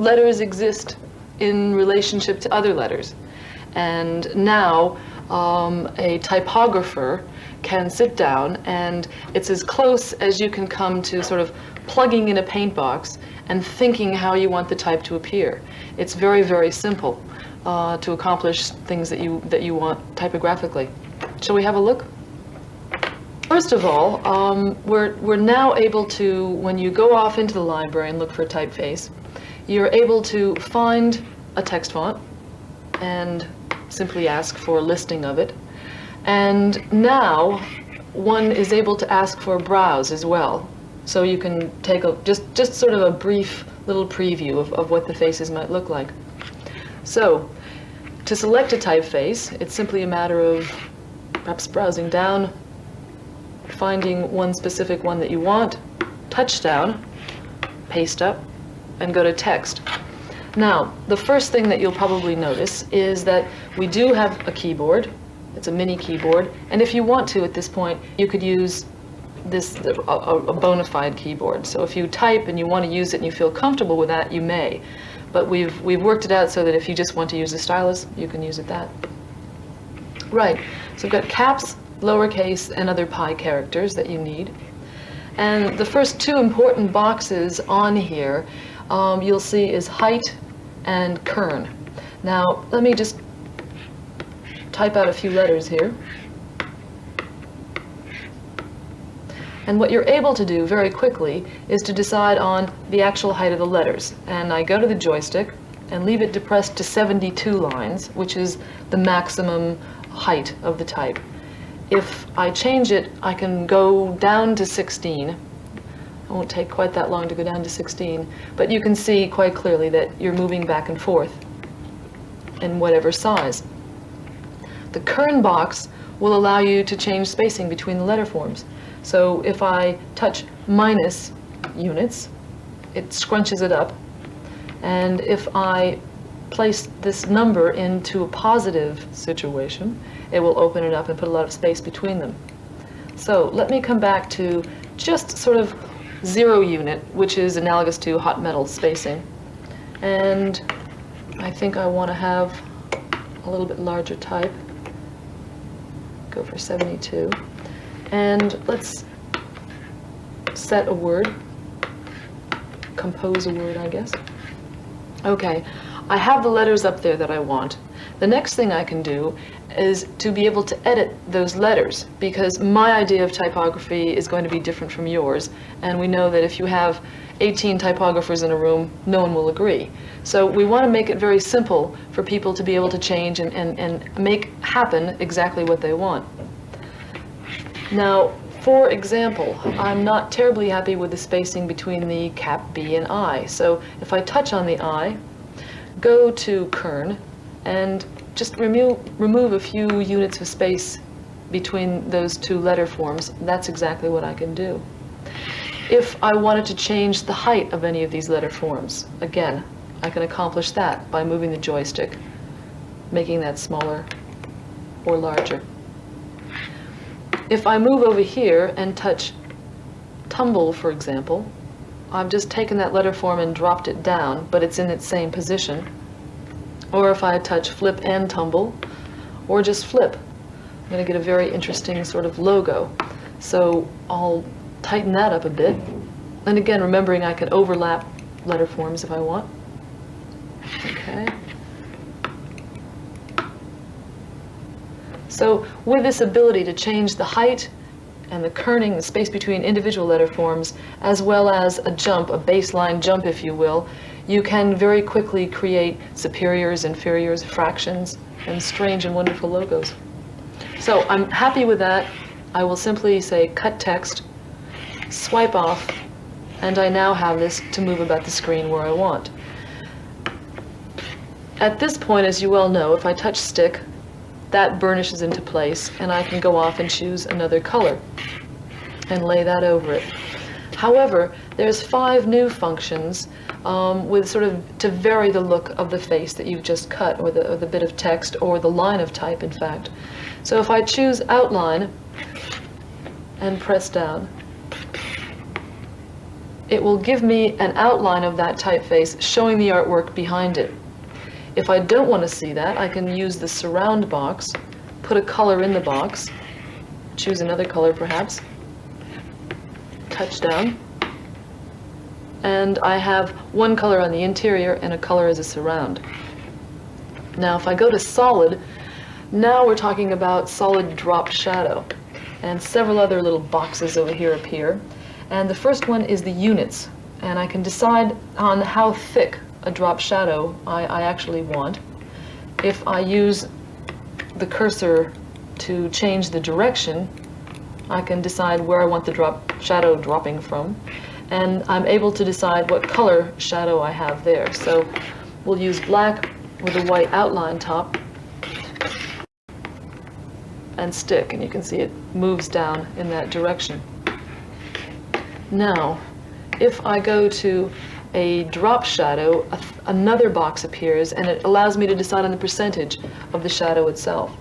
letters exist in relationship to other letters. And now a typographer can sit down, and it's as close as you can come to sort of plugging in a paint box and thinking how you want the type to appear. It's very, very simple to accomplish things that you want typographically. Shall we have a look? First of all, we're now able to, when you go off into the library and look for a typeface, you're able to find a text font and simply ask for a listing of it. And now one is able to ask for a browse as well. So you can take a just sort of a brief little preview of what the faces might look like. So to select a typeface, it's simply a matter of perhaps browsing down, finding one specific one that you want, touch down, paste up, and go to text. Now, the first thing that you'll probably notice is that we do have a keyboard. It's a mini keyboard, and if you want to at this point, you could use this a bona fide keyboard. So if you type and you want to use it and you feel comfortable with that, you may. But we've worked it out so that if you just want to use a stylus, you can use it that. Right, so we've got caps, lowercase, and other pi characters that you need. And the first two important boxes on here you'll see is height and kern. Now, let me just type out a few letters here. And what you're able to do very quickly is to decide on the actual height of the letters. And I go to the joystick and leave it depressed to 72 lines, which is the maximum height of the type. If I change it, I can go down to 16. It won't take quite that long to go down to 16, but you can see quite clearly that you're moving back and forth in whatever size. The kern box will allow you to change spacing between the letter forms. So if I touch minus units, it scrunches it up. And if I place this number into a positive situation, it will open it up and put a lot of space between them. So let me come back to just sort of 0 unit, which is analogous to hot metal spacing. And I think I want to have a little bit larger type. Go for 72. And let's set a word, compose a word, I guess. Okay, I have the letters up there that I want. The next thing I can do is to be able to edit those letters, because my idea of typography is going to be different from yours, and we know that if you have 18 typographers in a room, no one will agree. So we want to make it very simple for people to be able to change and make happen exactly what they want. Now, for example, I'm not terribly happy with the spacing between the cap B and I. So if I touch on the I, go to kern, and just remove a few units of space between those two letter forms, that's exactly what I can do. If I wanted to change the height of any of these letter forms, again, I can accomplish that by moving the joystick, making that smaller or larger. If I move over here and touch tumble, for example, I've just taken that letter form and dropped it down, but it's in its same position. Or if I touch flip and tumble, or just flip, I'm going to get a very interesting sort of logo. So I'll tighten that up a bit. And again, remembering I can overlap letter forms if I want. Okay. So with this ability to change the height and the kerning, the space between individual letter forms, as well as a jump, a baseline jump, if you will, you can very quickly create superiors, inferiors, fractions, and strange and wonderful logos. So I'm happy with that. I will simply say cut text, swipe off, and I now have this to move about the screen where I want. At this point, as you well know, if I touch stick, that burnishes into place, and I can go off and choose another color and lay that over it. However, there's 5 new functions with sort of to vary the look of the face that you've just cut, or the bit of text, or the line of type, in fact. So if I choose outline and press down, it will give me an outline of that typeface showing the artwork behind it. If I don't want to see that, I can use the surround box, put a color in the box, choose another color perhaps, touch down, and I have one color on the interior and a color as a surround. Now if I go to solid, now we're talking about solid drop shadow, and several other little boxes over here appear. And the first one is the units, and I can decide on how thick a drop shadow I actually want. If I use the cursor to change the direction, I can decide where I want the shadow dropping from, and I'm able to decide what color shadow I have there. So we'll use black with a white outline top and stick, and you can see it moves down in that direction. Now, if I go to a drop shadow, another box appears, and it allows me to decide on the percentage of the shadow itself.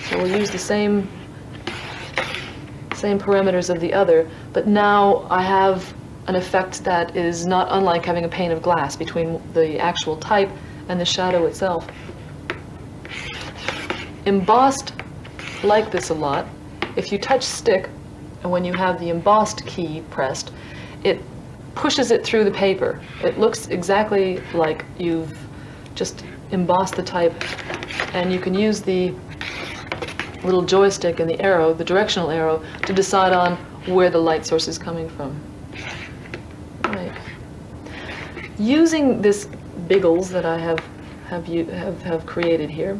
So we'll use the same parameters of the other, but now I have an effect that is not unlike having a pane of glass between the actual type and the shadow itself. Embossed like this a lot. If you touch stick, and when you have the embossed key pressed, it pushes it through the paper. It looks exactly like you've just embossed the type, and you can use the little joystick and the arrow, the directional arrow, to decide on where the light source is coming from. Right. Using this Biggles that I have created here,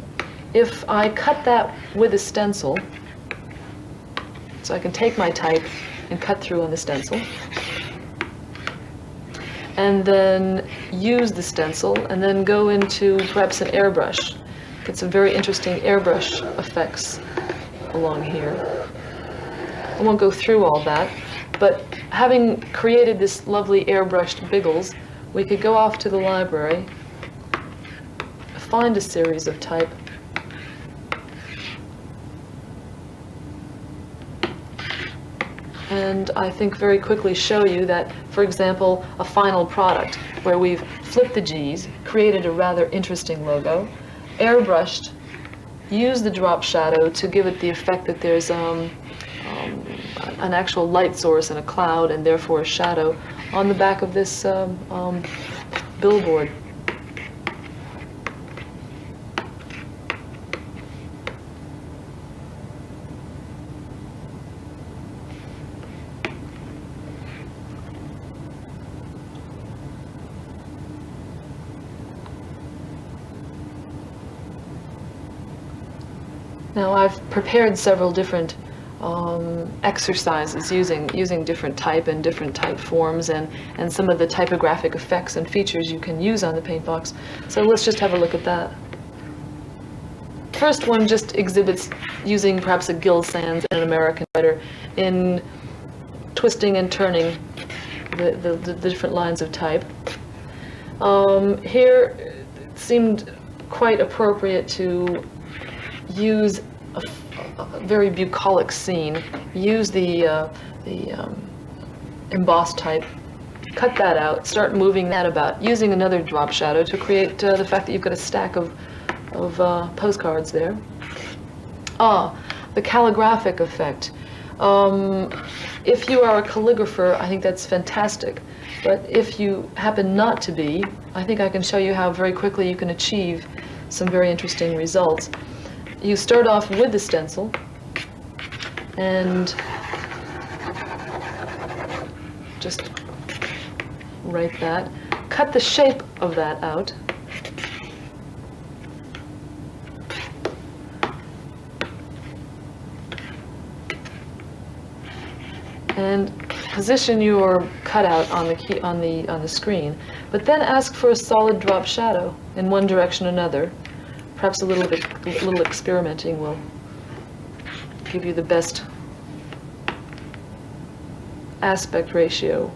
if I cut that with a stencil, so I can take my type and cut through on the stencil, and then use the stencil, and then go into perhaps an airbrush. Get some very interesting airbrush effects along here. I won't go through all that, but having created this lovely airbrushed Biggles, we could go off to the library, find a series of type, and I think very quickly show you that, for example, a final product where we've flipped the G's, created a rather interesting logo, airbrushed, used the drop shadow to give it the effect that there's an actual light source and a cloud, and therefore a shadow on the back of this billboard. Now I've prepared several different exercises using different type and different type forms, and some of the typographic effects and features you can use on the Paintbox. So let's just have a look at that. First one just exhibits using perhaps a Gill Sans and an American writer in twisting and turning the different lines of type. Here it seemed quite appropriate to use a very bucolic scene, use the embossed type, cut that out, start moving that about, using another drop shadow to create the fact that you've got a stack of postcards there. The calligraphic effect. If you are a calligrapher, I think that's fantastic. But if you happen not to be, I think I can show you how very quickly you can achieve some very interesting results. You start off with the stencil, and just write that. Cut the shape of that out. And position your cutout on the screen, but then ask for a solid drop shadow in one direction or another. Perhaps a little experimenting will give you the best aspect ratio,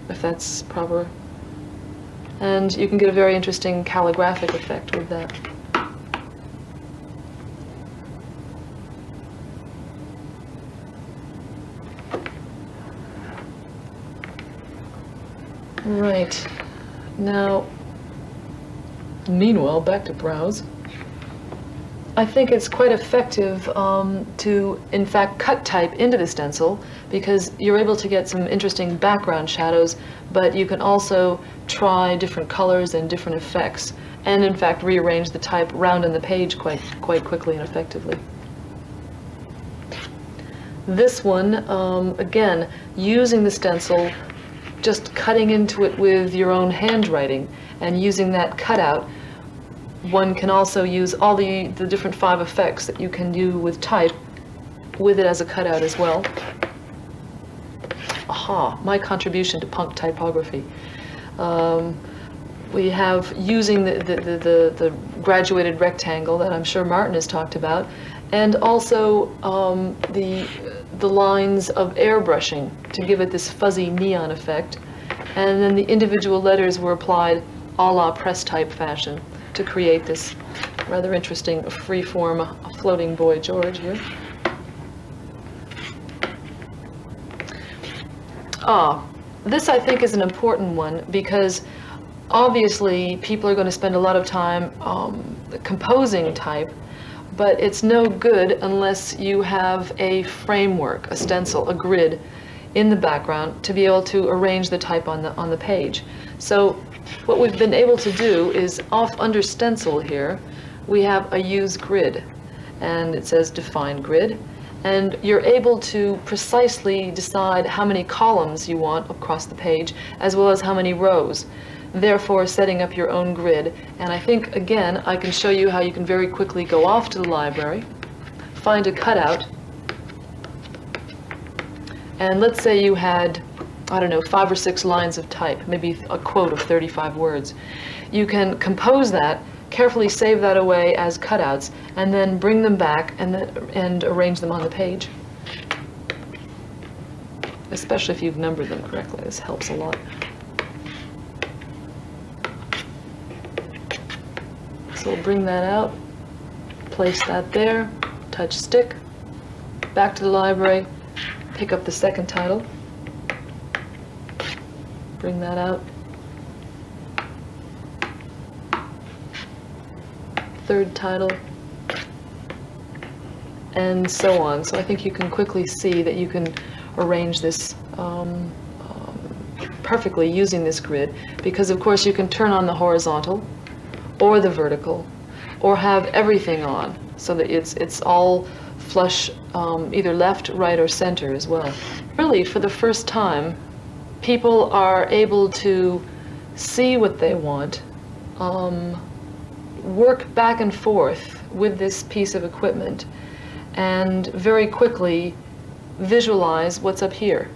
if that's proper. And you can get a very interesting calligraphic effect with that. Right. Now, meanwhile, back to browse. I think it's quite effective to, in fact, cut type into the stencil because you're able to get some interesting background shadows, but you can also try different colors and different effects, and in fact rearrange the type round in the page quite quickly and effectively. This one, again, using the stencil, just cutting into it with your own handwriting and using that cutout. One can also use all the different 5 effects that you can do with type with it as a cutout as well. Aha, my contribution to punk typography. We have using the graduated rectangle that I'm sure Martin has talked about, and also the lines of airbrushing to give it this fuzzy neon effect. And then the individual letters were applied a la press type fashion to create this rather interesting free-form floating boy George here. This I think is an important one because obviously people are going to spend a lot of time composing type, but it's no good unless you have a framework, a stencil, a grid in the background to be able to arrange the type on the page. So what we've been able to do is off under stencil here, we have a use grid, and it says define grid, and you're able to precisely decide how many columns you want across the page as well as how many rows, therefore setting up your own grid. And I think again I can show you how you can very quickly go off to the library, find a cutout, and let's say you had, I don't know, 5 or 6 lines of type, maybe a quote of 35 words. You can compose that, carefully save that away as cutouts, and then bring them back and arrange them on the page. Especially if you've numbered them correctly, this helps a lot. So we'll bring that out, place that there, touch stick, back to the library, pick up the second title, bring that out, third title, and so on. So I think you can quickly see that you can arrange this perfectly using this grid, because of course you can turn on the horizontal or the vertical or have everything on so that it's all flush, either left, right, or center as well. Really, for the first time, people are able to see what they want, work back and forth with this piece of equipment, and very quickly visualize what's up here.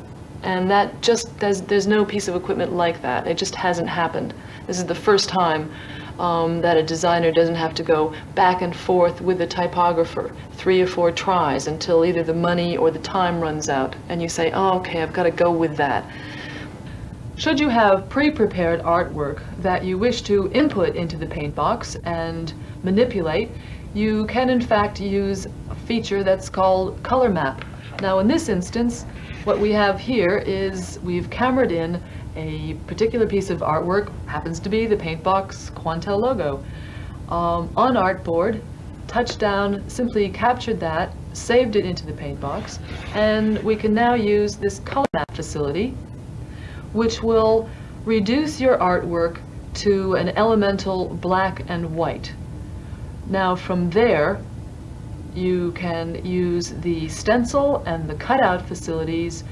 And that just, there's no piece of equipment like that. It just hasn't happened. This is the first time that a designer doesn't have to go back and forth with a typographer 3 or 4 tries until either the money or the time runs out, and you say, oh, okay, I've got to go with that. Should you have pre-prepared artwork that you wish to input into the Paintbox and manipulate, you can in fact use a feature that's called Color Map. Now in this instance, what we have here is we've cameraed in a particular piece of artwork, happens to be the Paintbox Quantel logo. On artboard, touched down, simply captured that, saved it into the Paintbox, and we can now use this Color Map facility, which will reduce your artwork to an elemental black and white. Now from there, you can use the stencil and the cutout facilities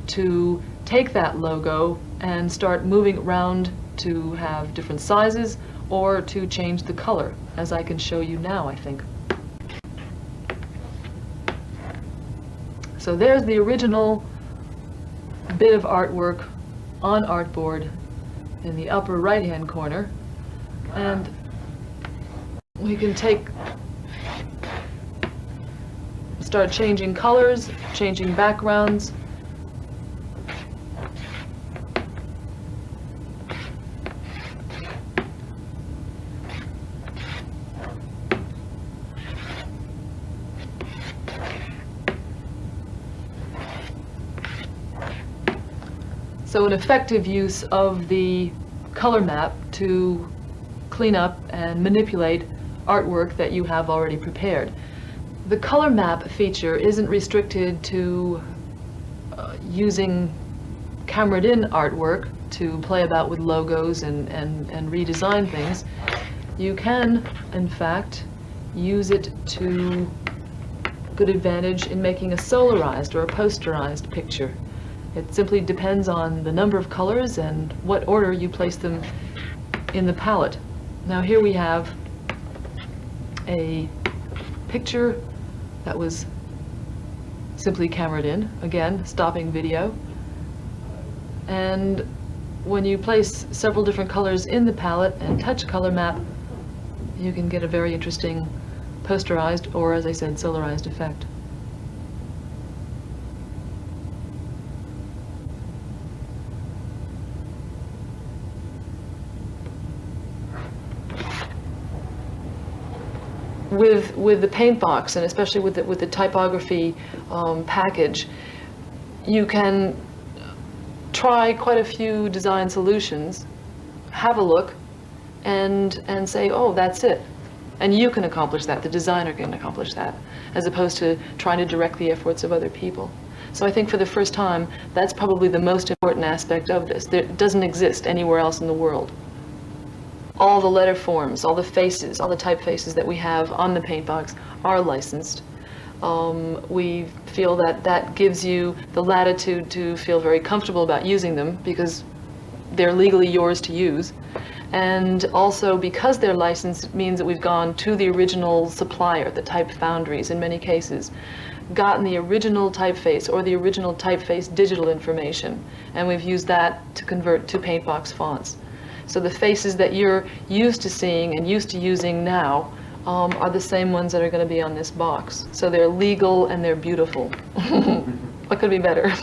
to take that logo and start moving around to have different sizes or to change the color, as I can show you now, I think. So there's the original bit of artwork on artboard in the upper right-hand corner, and we can start changing colors, changing backgrounds. So an effective use of the color map to clean up and manipulate artwork that you have already prepared. The color map feature isn't restricted to using cameraed-in artwork to play about with logos and redesign things. You can, in fact, use it to good advantage in making a solarized or a posterized picture. It simply depends on the number of colors and what order you place them in the palette. Now here we have a picture that was simply cameraed in, again, stopping video. And when you place several different colors in the palette and touch color map, you can get a very interesting posterized, or as I said, solarized effect. With the Paintbox, and especially with the typography package, you can try quite a few design solutions, have a look, and say, oh, that's it. And you can accomplish that, the designer can accomplish that, as opposed to trying to direct the efforts of other people. So I think for the first time, that's probably the most important aspect of this. It doesn't exist anywhere else in the world. All the letter forms, all the faces, all the typefaces that we have on the Paintbox are licensed. We feel that that gives you the latitude to feel very comfortable about using them because they're legally yours to use. And also because they're licensed, it means that we've gone to the original supplier, the type foundries in many cases, gotten the original typeface or the original typeface digital information, and we've used that to convert to Paintbox fonts. So the faces that you're used to seeing and used to using now are the same ones that are going to be on this box. So they're legal and they're beautiful. What could be better?